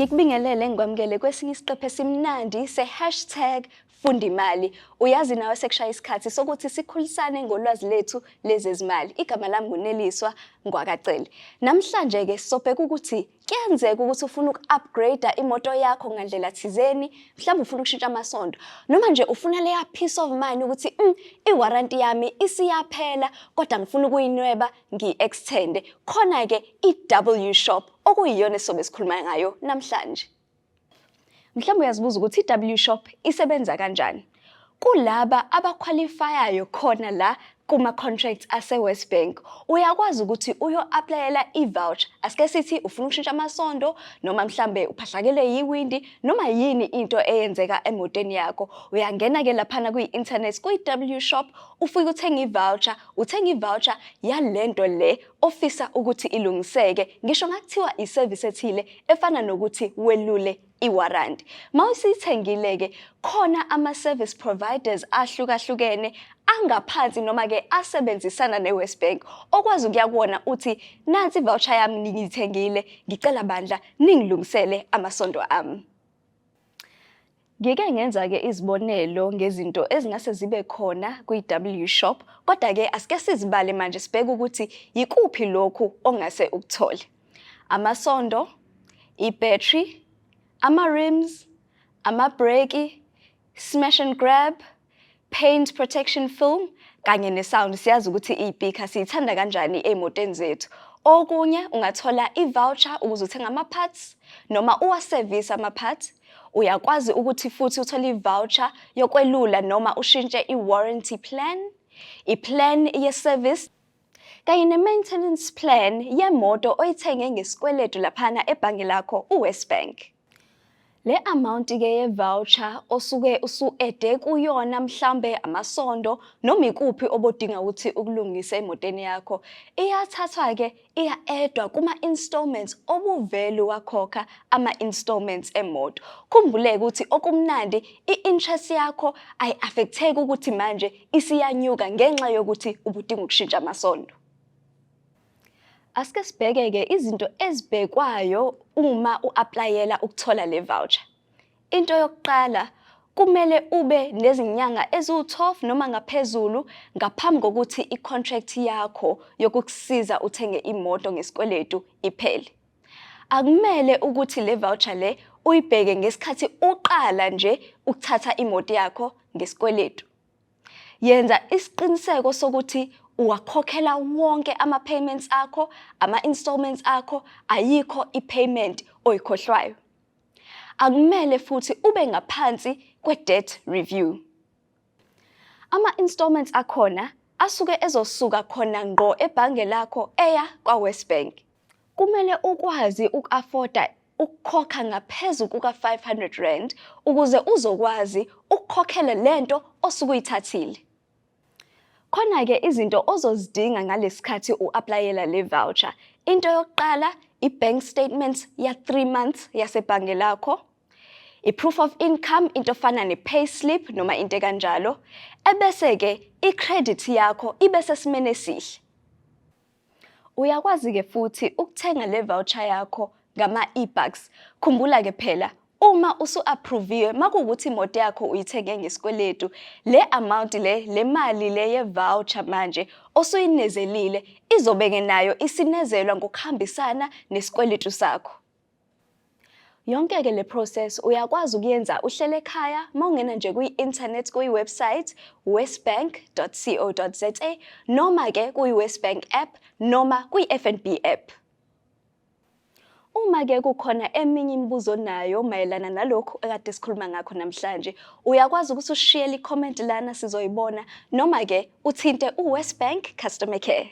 Ngikubingelele ngikwamukele kwesinye isiqephu esimnandi #Fundimali. Uyazi nawe sekushaya isikhathi sokuthi sikhulisane ngolwazi lethu lezezimali. Igama lami nguNeliswa Ngwakacele. Namhlanje ke sobheka ukuthi kuyenzeka ukuthi ufuna uku-upgrade imoto yakho ngandlela thizeni, mhlawumbe ufuna ukushintsha amasondo, noma nje ufuna leya peace of mind ukuthi i-warranty yami isiyaphela kodwa ngifuna ukuyinweba ngi-extend. Khona ke i-W Shop okuyiyona esobe sikhuluma ngayo namhlanje. Mhlawumbe uyazibuza ukuthi i-W Shop isebenza kanjani. Kulaba abaqualifyayo khona la kuma-contracts ase-West Bank, uyakwazi ukuthi uyo-applyela i-voucher. Asike sithi ufuna ukushintsha amasondo, noma mhlambe uphahlakele yiwindi, noma yini into eyenzeka emotweni yakho. Uyangena-ke laphana kwi-internet, kwi-W Shop, ufike uthenga i-voucher, uthenga i-voucher yalento le ofisa ukuthi ilungiseke. Ngisho ngakuthiwa i-service ethile efana nokuthi welule i-warranty. Mawusithengile-ke khona ama-service providers ahlukahlukene angaphansi noma ke asebenzisana ne-West Bank okwazi ukuyakubona uthi nansi i-voucher yami ngiyithengile, ngicela bandla ningilungisele amasondo ami. Ngike ngenza-ke izibonelo ngezinto ezingase zibe khona kwi-W Shop, kodwa-ke asike sizibale manje sibheke ukuthi yikuphi lokhu ongase ukuthole. Amasondo, i-battery, ama-rims, ama-brake, smash and grab, paint protection film, kanye ne-sound. Siyazi ukuthi i-speaker siyithanda kanjani ey'motweni zethu. Okunye ungathola i-voucher ukuze uthenge ama-parts noma uwasevise ama-parts. Uyakwazi ukuthi futhi uthole i-voucher yokwelula noma ushintshe i-warranty plan, i-plan ye-service, kanye ne-maintenance plan yemoto oyithenge ngesikweletu laphana ebhange lakho u-West Bank. Le amount-ke ye-voucher osuke usu-ede kuyona mhlambe amasondo noma ikuphi obodinga ukuthi ukulungisa emotweni yakho, iyathathwa-ke iya-edwa kuma-installments obuvele wakhokha ama-installments emoto. Khumbuleke ukuthi okumnandi i-interest yakho ayi-affecteki ukuthi manje isiyanyuka ngenxa yokuthi ubudinga ukushintsha amasondo. Asike sibheke-ke izinto ezibhekwayo uma u-applyela ukuthola le voucher. Into yokuqala, kumele ube nezinyanga eziwu-12 noma ngaphezulu ngaphambi kokuthi i-contract yakho yokukusiza uthenge imoto ngesikweletu iphele. Akumele ukuthi le voucher le uyibheke ngesikhathi uqala nje ukuthatha imoto yakho ngesikweletu. Yenza isiqiniseko sokuthi uwakhokhela wonke ama-payments akho, ama-installments akho, ayikho i-payment oyikhohlwayo. Akumele futhi ube ngaphansi kwe-debt review. Ama-installments akhona asuke ezosuka khona ngqo ebhange lakho eya kwa-West Bank. Kumele ukwazi uku-afforda ukukhokha ngaphezu kuka-R500 ukuze uzokwazi ukukhokhela lento osuke uyithathile. Khona-ke izinto ozozidinga ngalesikhathi u-applyela le voucher. Into yokuqala, i-bank statement ya-3 months yasebhange lakho, i-proof of income, into efana ne-payslip noma into kanjalo, ebese-ke i-credit yakho ibe sesimeni esihle. Uyakwazi-ke futhi ukuthenga le voucher yakho ngama-e-bucks. Khumbula-ke phela, uma usu-approviwe makuwukuthi imoto yakho uyithenge ngesikweletu, le amount le mali le ye-voucher manje osuyinezelile izobe-ke nayo isinezelwa ngokuhambisana nesikweletu sakho. Yonke-ke le process uyakwazi ukuyenza uhlele ekhaya mawungena nje kwi-internet kwi-website westbank.co.za noma-ke kwi-West Bank app noma kwi-FNB app. Uma-ke kukhona eminye imibuzo nayo mayelana nalokhu ekade sikhuluma ngakho namhlanje, uyakwazi ukuthi ushiyele i-comment lana sizoyibona noma-ke uthinte u-West Bank Customer Care.